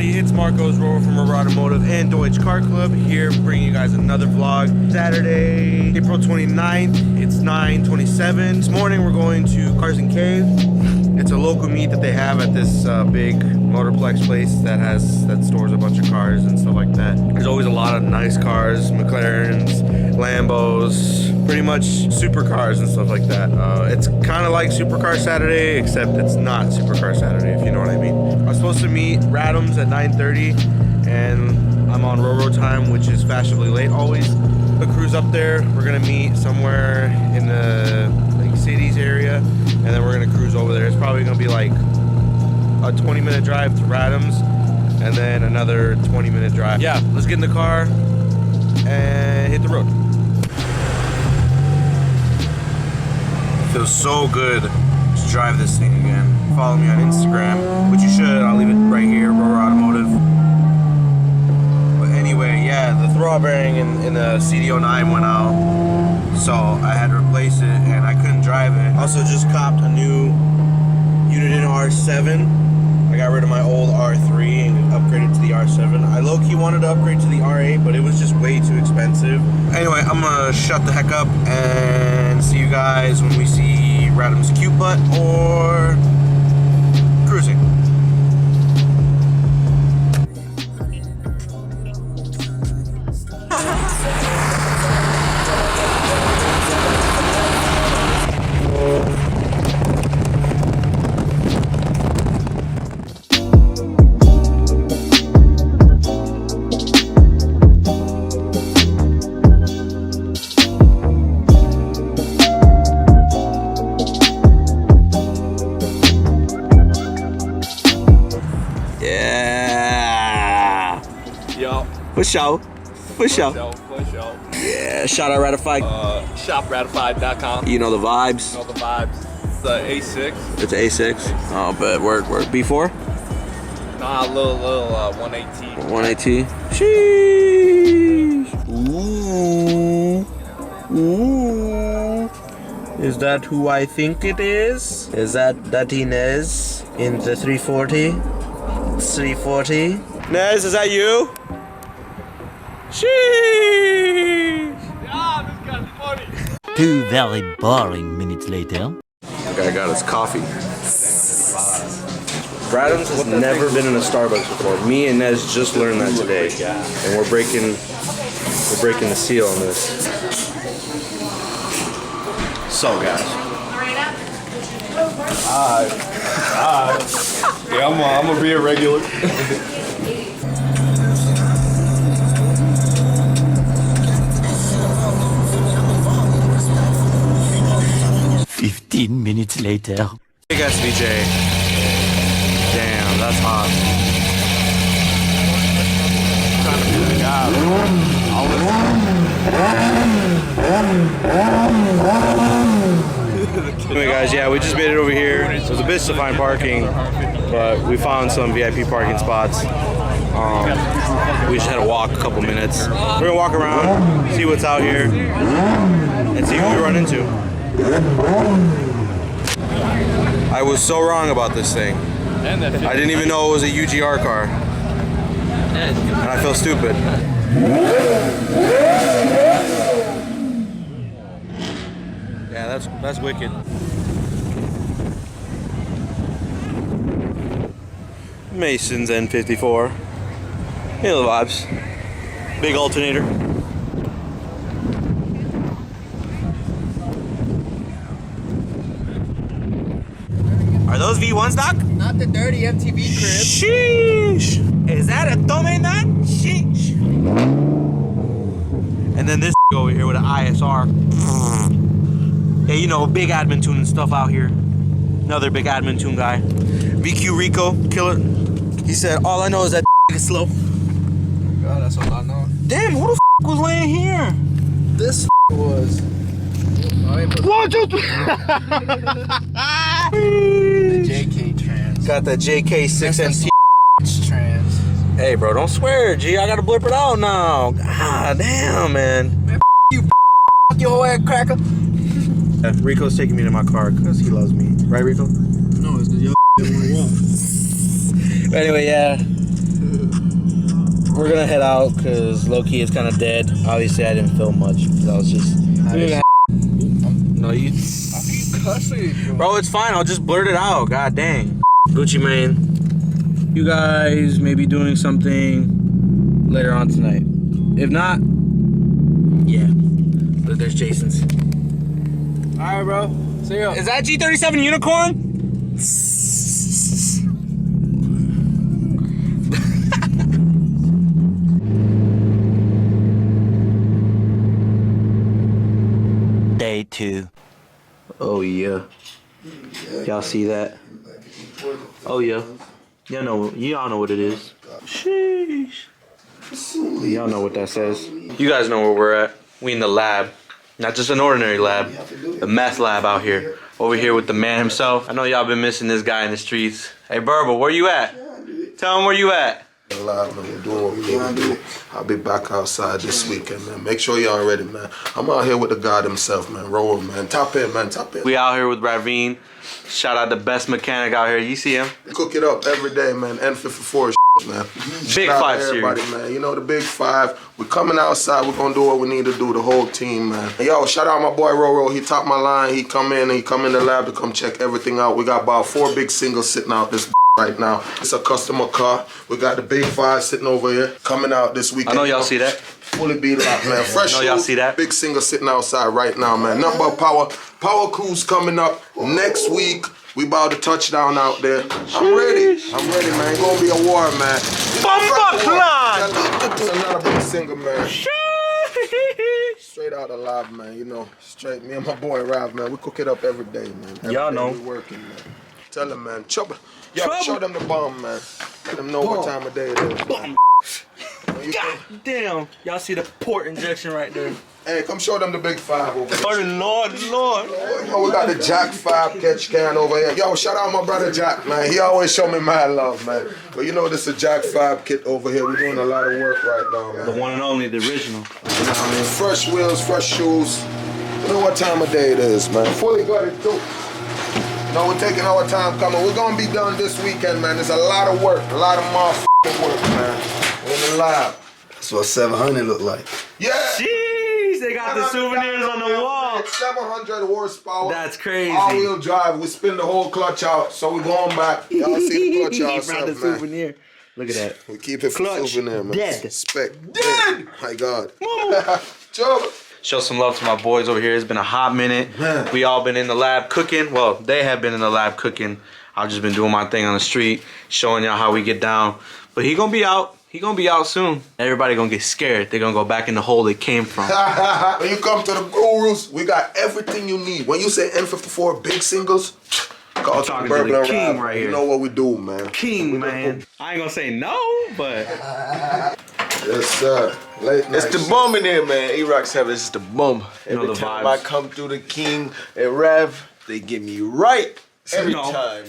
everybody, it's Marco's RoRo from RoRo Automotive and Deutsch Car Club here, bringing you guys another vlog. Saturday, April 29th, it's 9:27. This morning we're going to Cars and Cave. It's a local meet that they have at this big motorplex place that stores a bunch of cars and stuff like that. There's always a lot of nice cars, McLarens, Lambos, pretty much supercars and stuff like that. It's kind of like Supercar Saturday, except it's not Supercar Saturday, if you know what I mean. I was supposed to meet Radams at 9:30, and I'm on RoRo time, which is fashionably late always. The crew's up there. We're gonna meet somewhere in the cities area, and then we're gonna cruise over there. It's probably gonna be like a 20-minute drive to Radams, and then another 20-minute drive. Yeah, let's get in the car and hit the road. Feels so good to drive this thing again. Follow me on Instagram, which you should. I'll leave it right here, RoRo Automotive. But anyway, yeah, the throttle bearing in the CD09 went out, so I had to replace it, and I couldn't drive it. Also just copped a new unit in R7. I got rid of my old R3 and upgraded to the R7. I low-key wanted to upgrade to the R8, but it was just way too expensive. Anyway, I'm gonna shut the heck up and see you guys when we see Radam's cute butt or cruising. For sure. For sure. Yeah, shout out Ratified. ShopRatified.com. You know the vibes. You know the vibes. It's the A6. It's an A6. Oh, but word. B4? Nah, a little 118. 118. Sheesh. Ooh. Is that who I think it is? Is that Nezz in the 340? 340? Nezz, is that you? Sheesh! Yeah, this guy's funny. 2 very boring minutes later. The guy got his coffee. Radams has never been in a Starbucks before. Me and Nezz just learned that today, and we're breaking the seal on this. So, guys. Yeah, I'm gonna be a regular. 15 minutes later. Big SVJ. Damn, that's hot. Trying to do the job. Anyway, guys, yeah, we just made it over here. It was a bitch to find parking, but we found some VIP parking spots. We just had to walk a couple minutes. We're gonna walk around, see what's out here, and see who we run into. I was so wrong about this thing. I didn't even know it was a UGR car. And I feel stupid. Yeah, that's wicked. Mason's N54. You know the vibes. Big alternator. Are those V1s, Doc? Not the dirty MTV crib. Sheesh! Is that a Tome nut? Sheesh! And then this over here with an ISR. Yeah, you know, big admin tune and stuff out here. Another big admin tune guy. VQ Rico, killer. He said, all I know is that is slow. God, that's all I know. Damn, who the was laying here? This was. One, two, three. The JK trans. Got the JK6MT trans. Hey, bro, don't swear, G. I gotta blip it out now. God damn, man. Man, you your ass cracker. Rico's taking me to my car because he loves me. Right, Rico? No, it's because y'all didn't want to walk. Anyway, yeah. we're gonna head out because low-key it's kind of dead. Obviously, I didn't film much because I was just. No, you. Cussing. Bro, it's fine. I'll just blurt it out. God dang. Gucci Mane, you guys may be doing something later on tonight. If not, yeah. But there's Jason's. All right, bro. See ya. Is that G37 Unicorn? Day 2. Oh yeah. Y'all see that? Oh yeah. Y'all know what it is. Sheesh. Y'all know what that says. You guys know where we're at. We in the lab. Not just an ordinary lab. The meth lab out here. Over here with the man himself. I know y'all been missing this guy in the streets. Hey Burble, where you at? Tell him where you at. Live, man. We're doing what we need to do. I'll be back outside this weekend, man. Make sure y'all ready, man. I'm out here with the God himself, man. RoRo, man. Top in, man. Top in. We out here with Ravine. Shout out the best mechanic out here. You see him? Cook it up every day, man. N54 man. Big Shout out Five to everybody, series. man. You know the Big Five. We're coming outside. We're gonna do what we need to do. The whole team, man. Yo, shout out my boy RoRo. He topped my line. He come in the lab to come check everything out. We got about 4 big singles sitting out this right now. It's a customer car. We got the Big Five sitting over here coming out this weekend. I know y'all see that. Fully beat up, man. Fresh. I know y'all see that. Big single sitting outside right now, man. Nothing but power. Power cruise coming up next week. We about to touch down out there. I'm ready. I'm ready, man. It's gonna be a war, man. Bumper clan! It's another big single, man. Straight out of lab, man. You know, straight. Me and my boy Rav, man. We cook it up every day, man. Every Y'all day know. We working, man. Tell them, man. Trouble. Yo, show them the bomb, man. Let them know what time of day it is. God damn. Y'all see the port injection right there. Hey, come show them the Big Five over here. Oh, Lord. Yo, we got the Jack 5 catch can over here. Yo, shout out my brother Jack, man. He always show me mad love, man. But you know this is a Jack 5 kit over here. We're doing a lot of work right now, man. The one and only, the original. Fresh wheels, fresh shoes. You know what time of day it is, man. Fully got it too. No, we're taking our time coming. We're gonna be done this weekend, man. There's a lot of work, a lot of motherfucking work, man. We're in the lab. That's what 700 look like. Yeah. Jeez, they got the souvenirs on the wall. It's 700 horsepower. That's crazy. All-wheel drive. We spin the whole clutch out, so we're going back. Y'all see the clutch He out, brought the man. souvenir. Look at that. We keep it for Clutch souvenir, man. dead. Spec dead. My God. Joe. Show some love to my boys over here. It's been a hot minute. Man. We all been in the lab cooking. Well, they have been in the lab cooking. I've just been doing my thing on the street, showing y'all how we get down. But he gonna be out. He gonna be out soon. Everybody gonna get scared. They're gonna go back in the hole they came from. When you come to the gurus, we got everything you need. When you say N54 big singles, call talking to to the the Burbles king Ride. right You here. know what we do, man. King, man. I ain't gonna say no, but Yes, sir. Late night. It's the bomb in here, man. E-Rock's having it's the bomb. You know Every the time vibes. I come through the King and Rev, they get me right. Every know. time.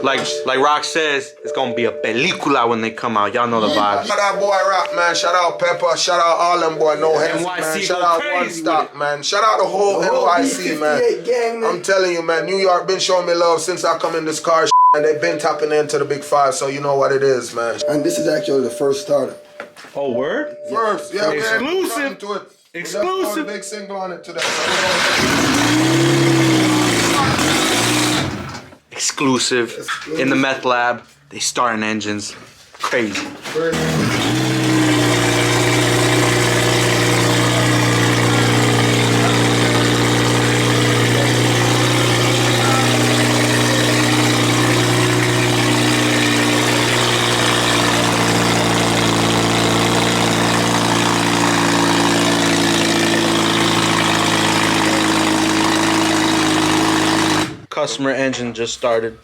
like Rock says, it's gonna be a película when they come out. Y'all know the vibes. Shout out boy Rap, man. Shout out Pepper. Shout out all them boy. No hands, NYC man. go Shout out crazy One with Stop, it. man. Shout out the whole NYC, man. Gang, man. I'm telling you, man. New York been showing me love since I come in this car, and they've been tapping into the Big Five, so you know what it is, man. And this is actually the first starter. Oh, word? First, yeah, man. Exclusive. To it. Exclusive. We big single on it today. Exclusive. In the meth lab. They starting engines. Crazy. Customer engine just started.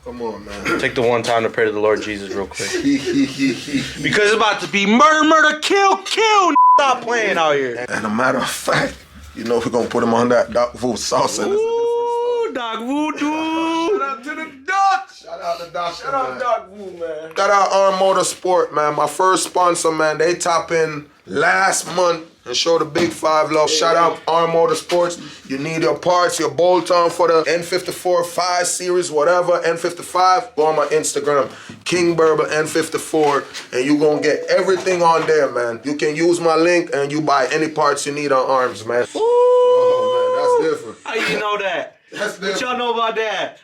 Come on, man. Take the one time to pray to the Lord Jesus real quick. Because it's about to be murder, murder, kill, kill. Stop playing out here. And a matter of fact, you know we're gonna put him on that Doc Voodoo salsa. Ooh, Doc Voodoo. out to the Doc. Shout out to Doc. Shout out Doc Wu, man. Shout out Arm Motorsport, man. My first sponsor, man. They top in last month and show the big 5 love. Shout out Arm Motorsports. You need your parts, your bolt-on for the N54 5 series, whatever, N55. Go on my Instagram, King Burble N54, and you gonna get everything on there, man. You can use my link and you buy any parts you need on Arms, man. Ooh. Oh, man, that's different. How you know that? That's What y'all know about that?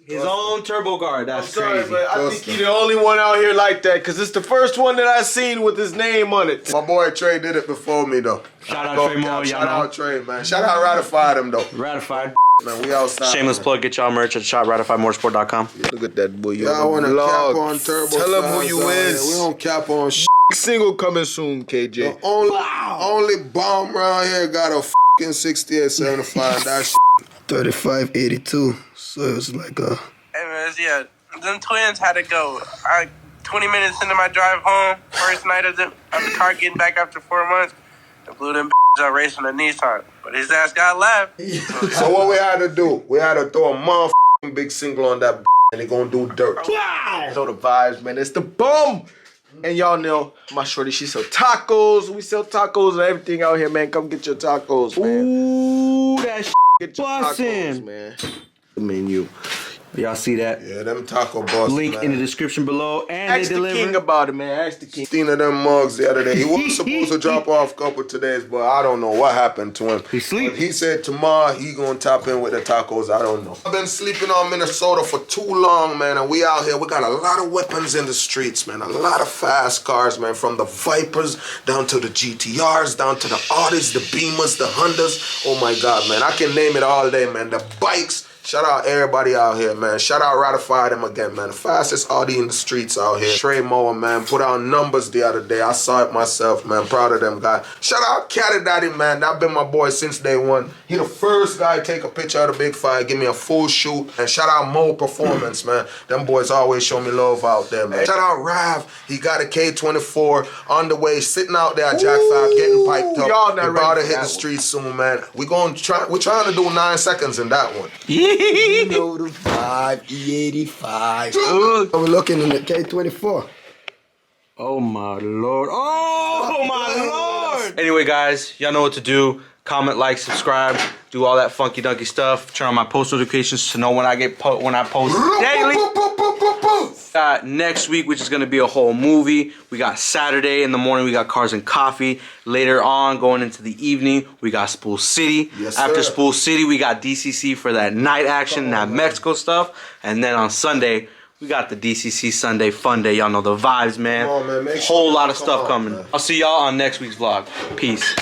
His own turbo guard. That's Sorry, crazy. but I think he's the only one out here like that, because it's the first one that I seen with his name on it. My boy Trey did it before me, though. Shout out Trey Moore, y'all Shout know. out Trey, man. Shout out Ratified him, though. Ratified. Man, we outside. Shameless man. plug. Get y'all merch at shopratifiedmotorsport.com. Look at that boy. Y'all wanna cap on turbo? Tell him who sides you out here. is. We don't cap on shit. Single coming soon, KJ. The only bomb around here got a fucking 6875. That shit. 3582. So it was like a. Hey man, yeah, them twins had to go. 20 minutes into my drive home, first night of the car getting back after 4 months, I blew them out racing a Nissan. But his ass got left. So what we had to do? We had to throw a motherfucking big single on that and they gonna do dirt. Know the vibes, man. It's the bomb. And y'all know my shorty, she sell tacos. We sell tacos and everything out here, man. Come get your tacos, man. Ooh, that shit Get your tacos, bussin'. man. The menu. Y'all see that? Yeah, them taco boss. Link man. in the description below. And Ask they the deliver. king about it, man. Ask the king. Seen of them mugs the other day. He was supposed to drop off a couple today's, but I don't know what happened to him. He sleep. But he said tomorrow he gonna tap in with the tacos. I don't know. I've been sleeping on Minnesota for too long, man, and we out here. We got a lot of weapons in the streets, man. A lot of fast cars, man. From the Vipers down to the GTRs, down to the Audis, the Beamers, the Hondas. Oh my God, man. I can name it all day, man. The bikes. Shout out everybody out here, man. Shout out Ratified him again, man. The fastest Audi in the streets out here. Trey Moore, man. Put out numbers the other day. I saw it myself, man. Proud of them guys. Shout out Caddy Daddy, man. That been my boy since day one. He the first guy to take a picture of the big five, give me a full shoot. And shout out Mo Performance, man. Them boys always show me love out there, man. Shout out Rav. He got a K24 on the way, sitting out there at Jack 5, getting piped up. Y'all not He about to ready for hit that the one. streets soon, man. We're trying to do 9 seconds in that one. You know the vibe, E85. We're looking in the K24. Oh my lord. Oh my lord. Anyway, guys, y'all know what to do. Comment, like, subscribe, do all that funky dunky stuff. Turn on my post notifications to know when I post daily. Got next week, which is gonna be a whole movie. We got Saturday in the morning, we got Cars and Coffee. Later on, going into the evening, we got Spool City. Yes, After sir. Spool City, we got DCC for that night action, that Mexico stuff. And then on Sunday, we got the DCC Sunday Fun Day. Y'all know the vibes, man. Come on, man. Make sure Whole you lot of come stuff on, coming. man. I'll see y'all on next week's vlog. Peace.